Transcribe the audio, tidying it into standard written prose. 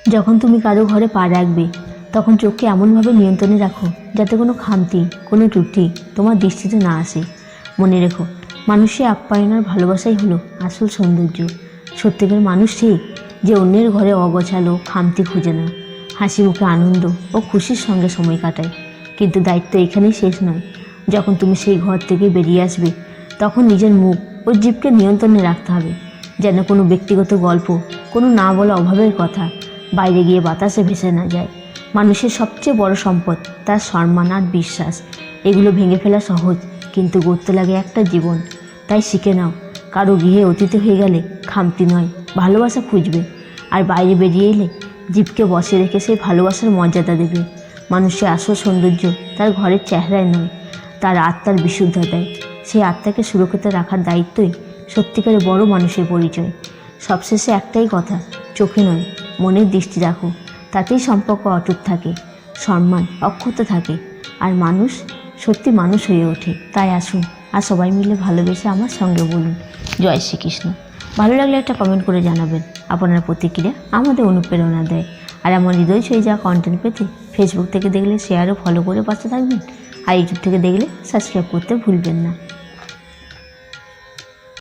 যখন তুমি কারো ঘরে পা রাখবে তখন চোখকে এমনভাবে নিয়ন্ত্রণে রাখো যাতে কোনো খামতি, কোনো ত্রুটি তোমার দৃষ্টিতে না আসে। মনে রেখো, মানুষের আপ্যায়ন আর ভালোবাসাই হলো আসল সৌন্দর্য। সত্যিকার মানুষ সেই যে অন্যের ঘরে অগোছালো, খামতি খুঁজে না, হাসি মুখে আনন্দ ও খুশির সঙ্গে সময় কাটায়। কিন্তু দায়িত্ব এখানেই শেষ নয়। যখন তুমি সেই ঘর থেকে বেরিয়ে আসবে তখন নিজের মুখ ও জিভকে নিয়ন্ত্রণে রাখতে হবে, যেন কোনো ব্যক্তিগত গল্প, কোনো না বলা অভাবের কথা বাইরে গিয়ে বাতাসে ভেসে না যায়। মানুষের সবচেয়ে বড় সম্পদ তার সম্মান আর বিশ্বাস। এগুলো ভেঙে ফেলা সহজ, কিন্তু গড়তে লাগে একটা জীবন। তাই শিখে নাও, কারো গৃহে অতিথি হয়ে গেলে খামতি নয়, ভালোবাসা খুঁজবে। আর বাইরে বেরিয়ে এলে জীবকে বসে রেখে সেই ভালোবাসার মর্যাদা দেবে। মানুষের আসল সৌন্দর্য তার ঘরের চেহারায় নয়, তার আত্মার বিশুদ্ধতায়। সেই আত্মাকে সুরক্ষিত রাখার দায়িত্বই সত্যিকারের বড় মানুষের পরিচয়। সবশেষে একটাই কথা, চোখে নয় মনের দৃষ্টি রাখো, তাতেই সম্পর্ক অটুট থাকে, সম্মান অক্ষত থাকে, আর মানুষ সত্যি মানুষ হয়ে ওঠে। তাই আসুন আর সবাই মিলে ভালোবেসে আমার সঙ্গে বলুন জয় শ্রীকৃষ্ণ। ভালো লাগলে একটা কমেন্ট করে জানাবেন। আপনার প্রতিক্রিয়া আমাদের অনুপ্রেরণা দেয়। আর এমন হৃদয় ছুঁয়ে যাওয়া কন্টেন্ট পেতে ফেসবুক থেকে দেখলে শেয়ার ও ফলো করে পাশে থাকবেন, আর ইউটিউব থেকে দেখলে সাবস্ক্রাইব করতে ভুলবেন না।